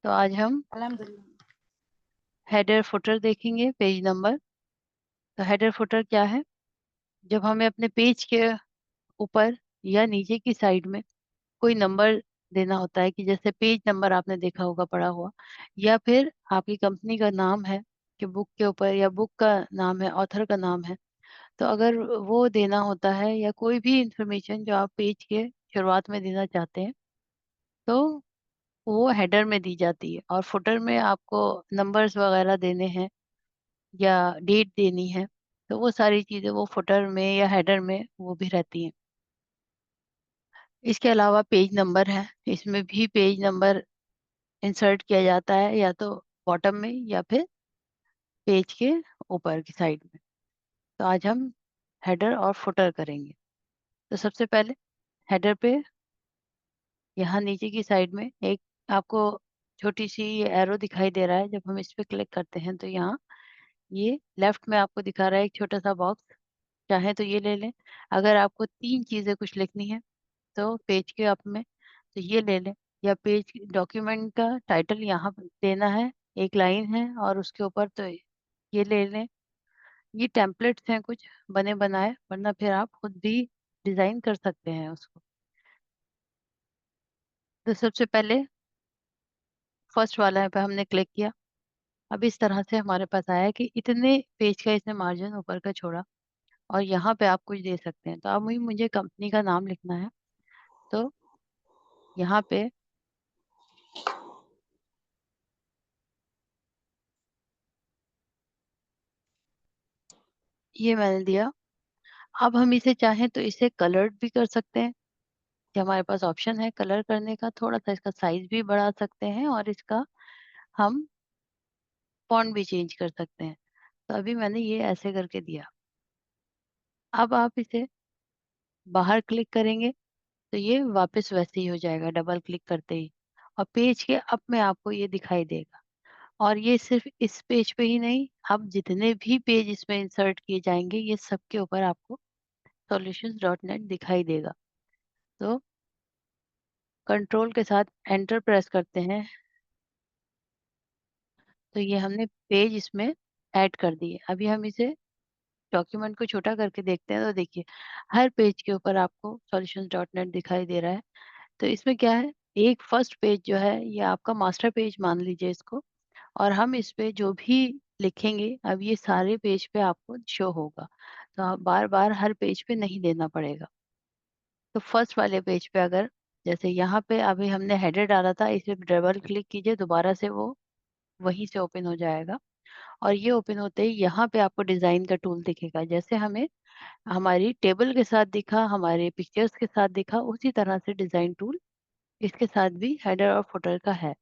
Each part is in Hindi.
तो आज हम अल्हम्दुलिल्लाह। हेडर फुटर देखेंगे, पेज नंबर। तो हेडर फुटर क्या है? जब हमें अपने पेज के ऊपर या नीचे की साइड में कोई नंबर देना होता है, कि जैसे पेज नंबर आपने देखा होगा पड़ा हुआ, या फिर आपकी कंपनी का नाम है कि बुक के ऊपर, या बुक का नाम है, ऑथर का नाम है। तो अगर वो देना होता है, या कोई भी इंफॉर्मेशन जो आप पेज के शुरुआत में देना चाहते हैं, तो वो हेडर में दी जाती है। और फुटर में आपको नंबर्स वगैरह देने हैं या डेट देनी है, तो वो सारी चीज़ें वो फुटर में या हेडर में वो भी रहती हैं। इसके अलावा पेज नंबर है, इसमें भी पेज नंबर इंसर्ट किया जाता है, या तो बॉटम में या फिर पेज के ऊपर की साइड में। तो आज हम हेडर और फुटर करेंगे। तो सबसे पहले हेडर पे यहाँ नीचे की साइड में एक आपको छोटी सी एरो दिखाई दे रहा है। जब हम इस पे क्लिक करते हैं तो यहाँ ये लेफ्ट में आपको दिखा रहा है एक छोटा सा बॉक्स। चाहे तो ये ले लें। अगर आपको 3 चीज़ें कुछ लिखनी है तो पेज के अप में, तो ये ले लें। या पेज डॉक्यूमेंट का टाइटल यहाँ पे देना है, एक लाइन है और उसके ऊपर, तो ये ले लें। ये टेम्पलेट्स हैं कुछ बने बनाए, वरना फिर आप खुद भी डिज़ाइन कर सकते हैं उसको। तो सबसे पहले फर्स्ट वाला पे हमने क्लिक किया। अब इस तरह से हमारे पास आया कि इतने पेज का इसने मार्जिन ऊपर का छोड़ा, और यहाँ पे आप कुछ दे सकते हैं। तो अब मुझे मुझे कंपनी का नाम लिखना है। तो यहाँ पे ये मैंने दिया। अब हम इसे चाहें तो इसे कलर्ड भी कर सकते हैं, कि हमारे पास ऑप्शन है कलर करने का। थोड़ा-सा इसका साइज़ भी बढ़ा सकते हैं और इसका हम फ़ॉन्ट भी चेंज कर सकते हैं। तो अभी मैंने ये ऐसे करके दिया। अब आप इसे बाहर क्लिक करेंगे तो ये वापस वैसे ही हो जाएगा डबल क्लिक करते ही, और पेज के अप में आपको ये दिखाई देगा। और ये सिर्फ़ इस पेज पे ही नहीं, अब जितने भी पेज इसमें इंसर्ट किए जाएँगे, ये सब के ऊपर आपको सॉल्यूशंस डॉट नेट दिखाई देगा। तो कंट्रोल के साथ एंटर प्रेस करते हैं, तो ये हमने पेज इसमें ऐड कर दिए। अभी हम इसे डॉक्यूमेंट को छोटा करके देखते हैं, तो देखिए हर पेज के ऊपर आपको सॉल्यूशंस डॉट नेट दिखाई दे रहा है। तो इसमें क्या है, एक फर्स्ट पेज जो है ये आपका मास्टर पेज मान लीजिए इसको, और हम इस पे जो भी लिखेंगे अब ये सारे पेज पे आपको शो होगा। तो आप बार-बार हर पेज पे नहीं देना पड़ेगा। तो फर्स्ट वाले पेज पे अगर, जैसे यहाँ पे अभी हमने हेडर डाला था, इस पे डबल क्लिक कीजिए, दोबारा से वो वहीं से ओपन हो जाएगा। और ये ओपन होते ही यहाँ पे आपको डिज़ाइन का टूल दिखेगा। जैसे हमें हमारी टेबल के साथ दिखा, हमारे पिक्चर्स के साथ दिखा, उसी तरह से डिज़ाइन टूल इसके साथ भी हेडर और फुटर का है।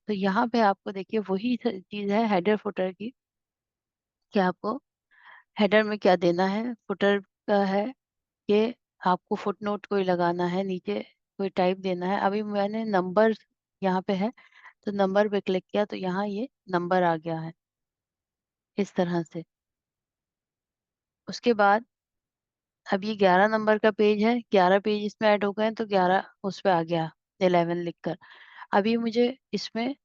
तो यहाँ पे आपको देखिए वही चीज़ है हेडर फुटर की, कि आपको हेडर में क्या देना है, फुटर का है कि आपको फुटनोट कोई लगाना है, नीचे कोई टाइप देना है। अभी मैंने नंबर यहाँ पे है, तो नंबर पे क्लिक किया तो यहाँ ये नंबर आ गया है, इस तरह से। उसके बाद अब ये 11 नंबर का पेज है, 11 पेज इसमें ऐड हो गए हैं, तो 11 उस पे आ गया 11 लिखकर। अभी मुझे इसमें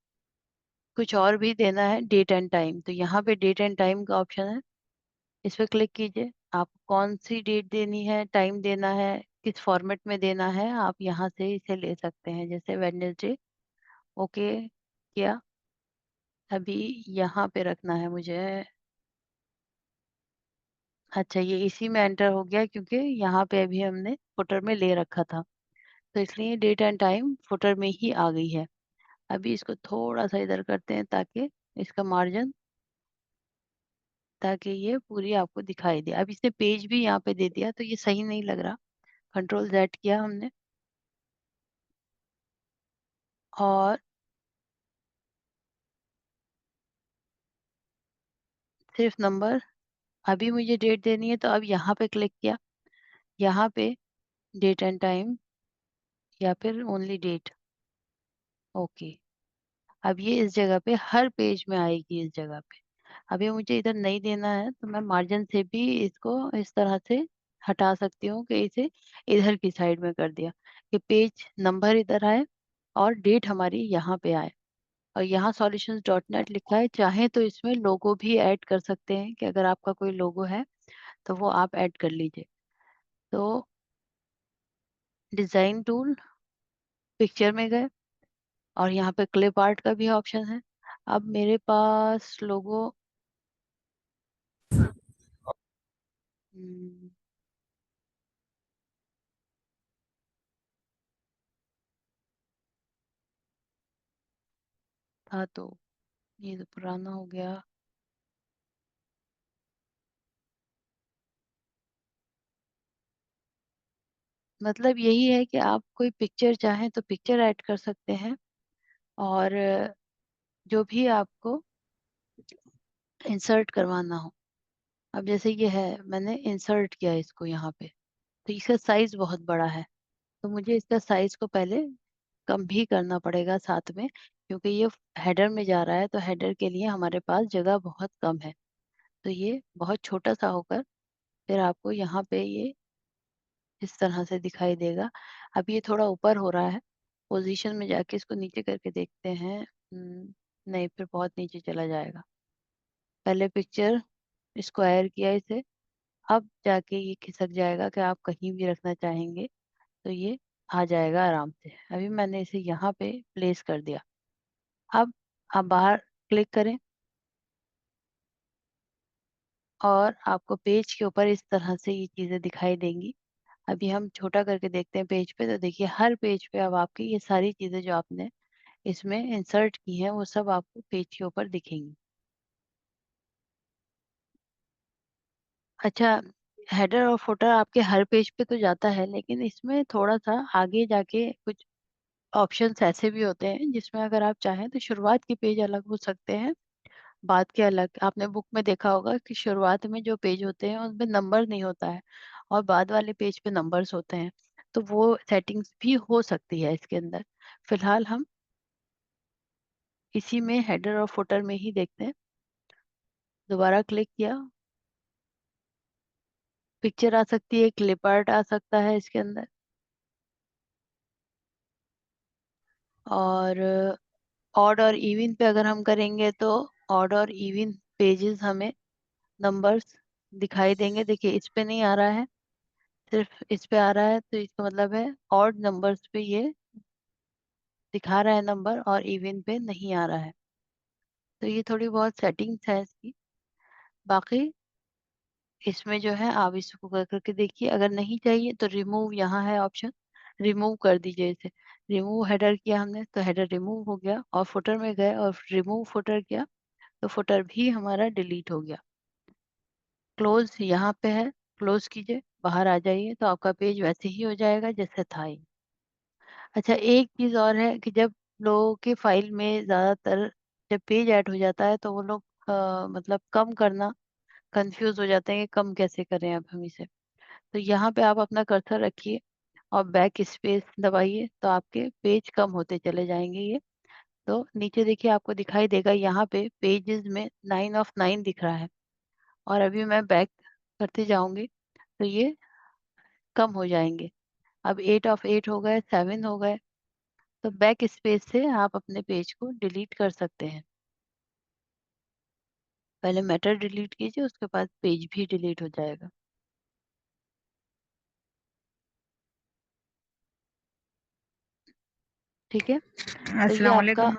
कुछ और भी देना है, डेट एंड टाइम। तो यहाँ पे डेट एंड टाइम का ऑप्शन है, इस पे क्लिक कीजिए। आपको कौन-सी डेट देनी है, टाइम देना है, किस फॉर्मेट में देना है, आप यहाँ से इसे ले सकते हैं। जैसे वेडनेसडे, ओके किया। अभी यहाँ पे रखना है मुझे। अच्छा, ये इसी में एंटर हो गया क्योंकि यहाँ पे अभी हमने फुटर में ले रखा था। तो इसलिए डेट एंड टाइम फुटर में ही आ गई है। अभी इसको थोड़ा-सा इधर करते हैं ताकि इसका मार्जिन, ताकि ये पूरी आपको दिखाई दे। अब इसने पेज भी यहाँ पे दे दिया तो ये सही नहीं लग रहा। कंट्रोल ज़ेड किया हमने, और सिर्फ नंबर। अभी मुझे डेट देनी है तो अब यहाँ पे क्लिक किया। यहाँ पे डेट एंड टाइम, या फिर ओनली डेट, ओके। अब ये इस जगह पे हर पेज में आएगी, इस जगह पे। अभी मुझे इधर नहीं देना है तो मैं मार्जिन से भी इसको इस तरह से हटा सकती हूँ कि इसे इधर की साइड में कर दिया, कि पेज नंबर इधर आए और डेट हमारी यहाँ पे आए। और यहाँ solutions डॉट नेट लिखा है, चाहे तो इसमें लोगो भी ऐड कर सकते हैं कि अगर आपका कोई लोगो है तो वो आप ऐड कर लीजिए। तो डिजाइन टूल, पिक्चर में गए और यहाँ पे क्लिप आर्ट का भी ऑप्शन है। अब मेरे पास लोगो था, तो ये तो पुराना हो गया। मतलब यही है कि आप कोई पिक्चर चाहें तो पिक्चर ऐड कर सकते हैं, और जो भी आपको इंसर्ट करवाना हो। अब जैसे ये है, मैंने इंसर्ट किया इसको यहाँ पे, तो इसका साइज बहुत बड़ा है, तो मुझे इसका साइज को पहले कम भी करना पड़ेगा साथ में, क्योंकि ये हेडर में जा रहा है, तो हेडर के लिए हमारे पास जगह बहुत कम है। तो ये बहुत छोटा सा होकर फिर आपको यहाँ पे ये इस तरह से दिखाई देगा। अब ये थोड़ा ऊपर हो रहा है, पोजीशन में जाके इसको नीचे करके देखते हैं। नहीं, फिर बहुत नीचे चला जाएगा। पहले पिक्चर स्क्वायर किया इसे, अब जाके ये खिसक जाएगा कि आप कहीं भी रखना चाहेंगे तो ये आ जाएगा आराम से। अभी मैंने इसे यहाँ पे प्लेस कर दिया। अब आप बाहर क्लिक करें और आपको पेज के ऊपर इस तरह से ये चीज़ें दिखाई देंगी। अभी हम छोटा करके देखते हैं पेज पे, तो देखिए हर पेज पे अब आपकी ये सारी चीज़ें जो आपने इसमें इंसर्ट की हैं वो सब आपको पेज के ऊपर दिखेंगी। अच्छा, हेडर और फुटर आपके हर पेज पे तो जाता है, लेकिन इसमें थोड़ा सा आगे जाके कुछ ऑप्शंस ऐसे भी होते हैं जिसमें अगर आप चाहें तो शुरुआत के पेज अलग हो सकते हैं, बाद के अलग। आपने बुक में देखा होगा कि शुरुआत में जो पेज होते हैं उसमें नंबर नहीं होता है, और बाद वाले पेज पे नंबर्स होते हैं। तो वो सेटिंग्स भी हो सकती है इसके अंदर। फिलहाल हम इसी में हेडर और फुटर में ही देखते हैं। दोबारा क्लिक किया, पिक्चर आ सकती है, क्लिप आर्ट आ सकता है इसके अंदर, और ऑड और इवन पे अगर हम करेंगे तो ऑड और इवन पेजेस हमें नंबर्स दिखाई देंगे। देखिए इस पे नहीं आ रहा है, सिर्फ इस पे आ रहा है, तो इसका मतलब है ऑड नंबर्स पे ये दिखा रहा है नंबर, और इवन पे नहीं आ रहा है। तो ये थोड़ी बहुत सेटिंग्स है इसकी। बाकी इसमें जो है आप इसको कर करके देखिए, अगर नहीं चाहिए तो रिमूव यहाँ है ऑप्शन, रिमूव कर दीजिए इसे। रिमूव हेडर किया हमने तो हेडर रिमूव हो गया, और फुटर में गए और रिमूव फुटर किया तो फुटर भी हमारा डिलीट हो गया। क्लोज यहाँ पे है, क्लोज कीजिए, बाहर आ जाइए, तो आपका पेज वैसे ही हो जाएगा जैसे था ही। अच्छा, एक चीज और है कि जब लोगों के फाइल में ज्यादातर जब पेज ऐड हो जाता है तो वो लोग मतलब कम करना कंफ्यूज हो जाते हैं कि कम कैसे करें अब हम इसे। तो यहाँ पे आप अपना कर्सर रखिए और बैक स्पेस दबाइए, तो आपके पेज कम होते चले जाएंगे ये। तो नीचे देखिए आपको दिखाई देगा यहाँ पे पेजेस में 9 of 9 दिख रहा है, और अभी मैं बैक करते जाऊंगी तो ये कम हो जाएंगे। अब 8 of 8 हो गए, 7 हो गए। तो बैक स्पेस से आप अपने पेज को डिलीट कर सकते हैं। पहले मैटर डिलीट कीजिए, उसके बाद पेज भी डिलीट हो जाएगा। ठीक है, तो ये अस्सलाम आपका वालेकुम।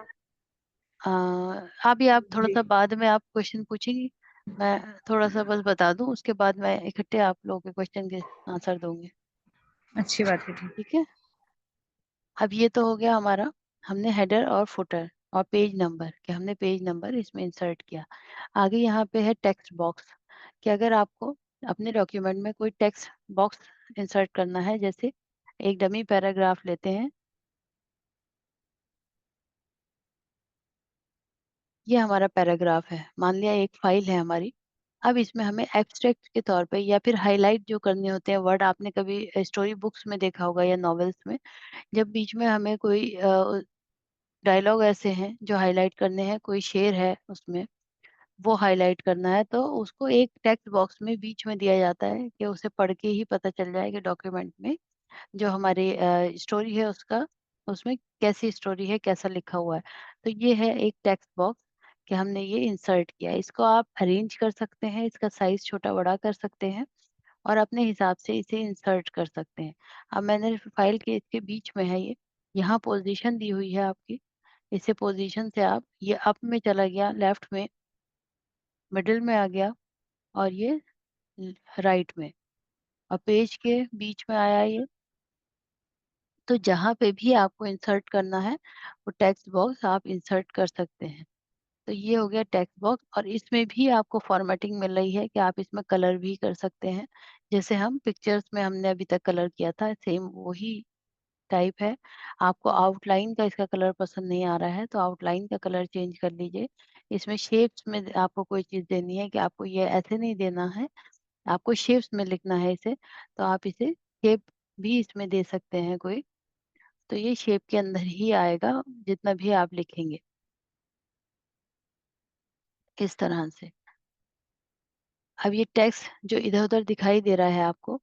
आ, अभी आप थोड़ा जी, सा बाद में आप क्वेश्चन पूछेंगी, मैं थोड़ा सा बस बता दूं, उसके बाद मैं इकट्ठे आप लोगों के क्वेश्चन के आंसर दूंगी। अच्छी बात है। ठीक। ठीक है, अब ये तो हो गया हमारा, हमने हेडर और फुटर और पेज नंबर, कि हमने पेज नंबर इसमें इंसर्ट किया। आगे यहाँ पे है टेक्स्ट बॉक्स, कि अगर आपको अपने डॉक्यूमेंट में कोई टेक्स्ट बॉक्स इंसर्ट करना है, जैसे एक डमी पैराग्राफ लेते हैं, ये हमारा पैराग्राफ है, मान लिया एक फाइल है हमारी। अब इसमें हमें एब्स्ट्रैक्ट के तौर पे या फिर हाईलाइट जो करने होते हैं वर्ड, आपने कभी स्टोरी बुक्स में देखा होगा या नॉवेल्स में, जब बीच में हमें कोई डायलॉग ऐसे हैं जो हाईलाइट करने हैं, कोई शेर है उसमें वो हाईलाइट करना है, तो उसको एक टेक्स्ट बॉक्स में बीच में दिया जाता है कि उसे पढ़ के ही पता चल जाए कि डॉक्यूमेंट में जो हमारी स्टोरी है उसका उसमें कैसी स्टोरी है, कैसा लिखा हुआ है। तो ये है एक टेक्स्ट बॉक्स कि हमने ये इंसर्ट किया है। इसको आप अरेंज कर सकते हैं, इसका साइज़ छोटा-बड़ा कर सकते हैं और अपने हिसाब से इसे इंसर्ट कर सकते हैं। अब मैंने फाइल के इसके बीच में है ये, यहाँ पोज़ीशन दी हुई है आपकी, इसे पोज़ीशन से आप ये अप में चला गया, लेफ्ट में, मिडल में आ गया और ये ल राइट में और पेज के बीच में आया ये। तो जहाँ पे भी आपको इंसर्ट करना है, वो टेक्स्ट बॉक्स आप इंसर्ट कर सकते हैं। तो ये हो गया टेक्स्ट बॉक्स और इसमें भी आपको फॉर्मेटिंग मिल रही है कि आप इसमें कलर भी कर सकते हैं। जैसे हम पिक्चर्स में हमने अभी तक कलर किया था, सेम वही टाइप है। आपको आउटलाइन का इसका कलर पसंद नहीं आ रहा है, तो आउटलाइन का कलर चेंज कर लीजिए। इसमें शेप्स में आपको कोई चीज़ देनी है कि आपको ये ऐसे नहीं देना है, आपको शेप्स में लिखना है इसे, तो आप इसे शेप भी इसमें दे सकते हैं कोई। तो ये शेप के अंदर ही आएगा, जितना भी आप लिखेंगे, इस तरह से। अब ये टेक्स्ट जो इधर-उधर दिखाई दे रहा है आपको,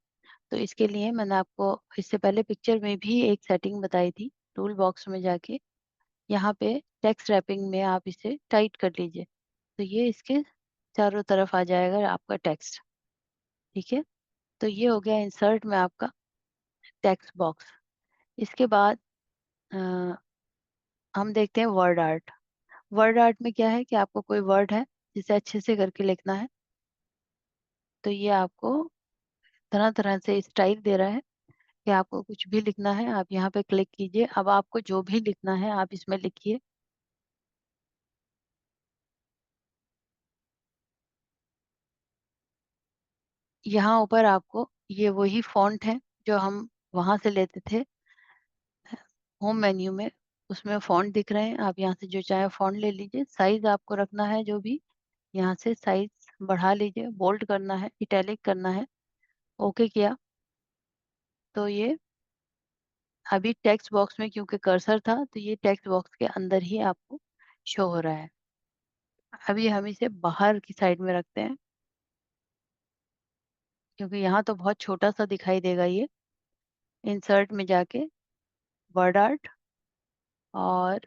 तो इसके लिए मैंने आपको इससे पहले पिक्चर में भी एक सेटिंग बताई थी, टूल बॉक्स में जाके यहाँ पे टेक्स्ट रैपिंग में आप इसे टाइट कर लीजिए। तो ये इसके चारों तरफ आ जाएगा आपका टेक्स्ट, ठीक है? तो ये हो गया इंसर्ट में आपका टेक्स्ट बॉक्स। इसके बाद अ, हम देखते हैं वर्ड आर्ट। वर्ड आर्ट में क्या है कि आपको कोई वर्ड है, जिसे अच्छे से करके लिखना है, तो ये आपको तरह-तरह से स्टाइल दे रहा है कि आपको कुछ भी लिखना है, आप यहाँ पे क्लिक कीजिए। अब आपको जो भी लिखना है, आप इसमें लिखिए। यहाँ ऊपर आपको ये वही फ़ॉन्ट है, जो हम वहाँ से लेते थे, होम मेन्यू में, उसमें फ़ॉन्ट दिख रहे हैं। आप यहाँ से जो चाहें फ़ॉन्ट ले लीजिए। साइज़ आपको रखना है जो भी, यहाँ से साइज़ बढ़ा लीजिए, बोल्ड करना है, इटैलिक करना है, ओके किया। तो ये अभी टेक्स्ट बॉक्स में क्योंकि कर्सर था, तो ये टेक्स्ट बॉक्स के अंदर ही आपको शो हो रहा है। अभी हम इसे बाहर की साइड में रखते हैं, क्योंकि यहाँ तो बहुत छोटा-सा दिखाई देगा ये। इंसर्ट में जाके वर्ड आर्ट और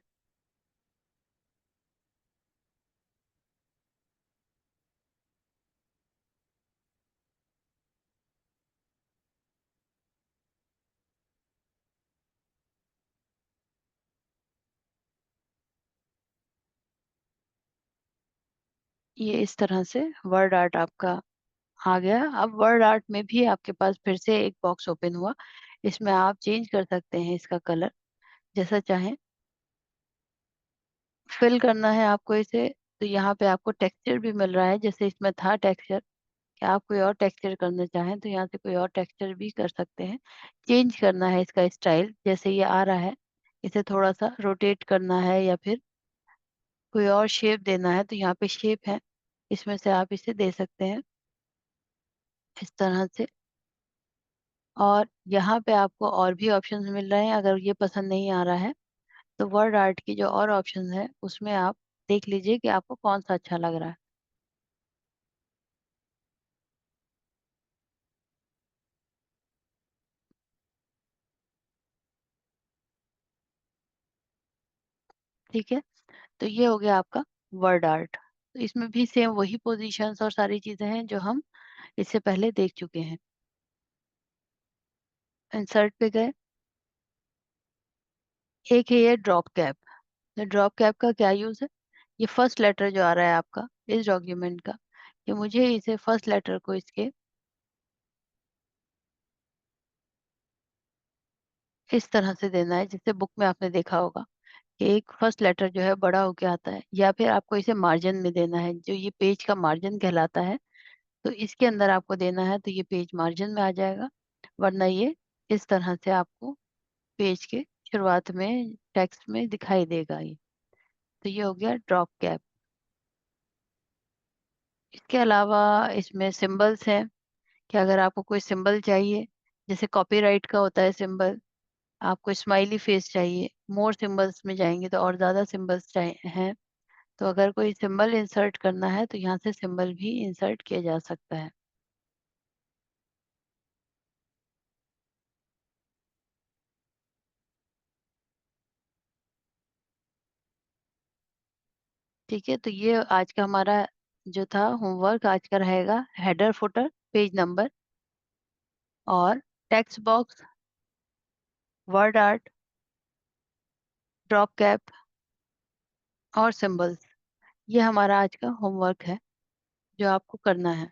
ये इस तरह से वर्ड आर्ट आपका आ गया। अब वर्ड आर्ट में भी आपके पास फिर से एक बॉक्स ओपन हुआ। इसमें आप चेंज कर सकते हैं इसका कलर जैसा चाहें। फिल करना है आपको इसे, तो यहाँ पे आपको टेक्सचर भी मिल रहा है, जैसे इसमें था टेक्सचर कि आप कोई और टेक्सचर करना चाहें तो यहाँ से कोई और टेक्सचर भी कर सकते हैं। चेंज करना है इसका स्टाइल, जैसे ये आ रहा है, इसे थोड़ा-सा रोटेट करना है या फिर कोई और शेप देना है, तो यहाँ पे शेप है, इसमें से आप इसे दे सकते हैं, इस तरह से। और यहाँ पे आपको और भी ऑप्शंस मिल रहे हैं, अगर ये पसंद नहीं आ रहा है, तो वर्ड आर्ट की जो और ऑप्शंस हैं, उसमें आप देख लीजिए कि आपको कौन-सा अच्छा लग रहा है, ठीक है? तो ये हो गया आपका वर्ड आर्ट। तो इसमें भी सेम वही पोज़ीशंस और सारी चीज़ें हैं, जो हम इससे पहले देख चुके हैं। इंसर्ट पे गए, एक है ये ड्रॉप कैप। तो ड्रॉप कैप का क्या यूज़ है? ये फर्स्ट लेटर जो आ रहा है आपका इस डॉक्यूमेंट का, कि मुझे इसे फर्स्ट लेटर को इसके इस तरह से देना है, जैसे बुक में आपने देखा होगा कि एक फर्स्ट लेटर जो है बड़ा होके आता है, या फिर आपको इसे मार्जिन में देना है, जो ये पेज का मार्जिन कहलाता है, तो इसके अंदर आपको देना है, तो ये पेज मार्जिन में आ जाएगा। वरना ये इस तरह से आपको पेज के शुरुआत में टेक्स्ट में दिखाई देगा ये। तो ये हो गया ड्रॉप कैप। इसके अलावा इसमें सिंबल्स हैं कि अगर आपको कोई सिंबल चाहिए, जैसे कॉपीराइट का होता है सिंबल, आपको स्माइली फेस चाहिए, मोर सिंबल्स में जाएँगे तो और ज़्यादा सिंबल्स हैं। तो अगर कोई सिंबल इंसर्ट करना है, तो यहाँ से सिंबल भी इंसर्ट किया जा सकता है। ठीक है, तो ये आज का हमारा जो था होमवर्क आज का रहेगा, हेडर फुटर, पेज नंबर और text box, word art, drop cap और सिंबल्स। ये हमारा आज का होमवर्क है जो आपको करना है।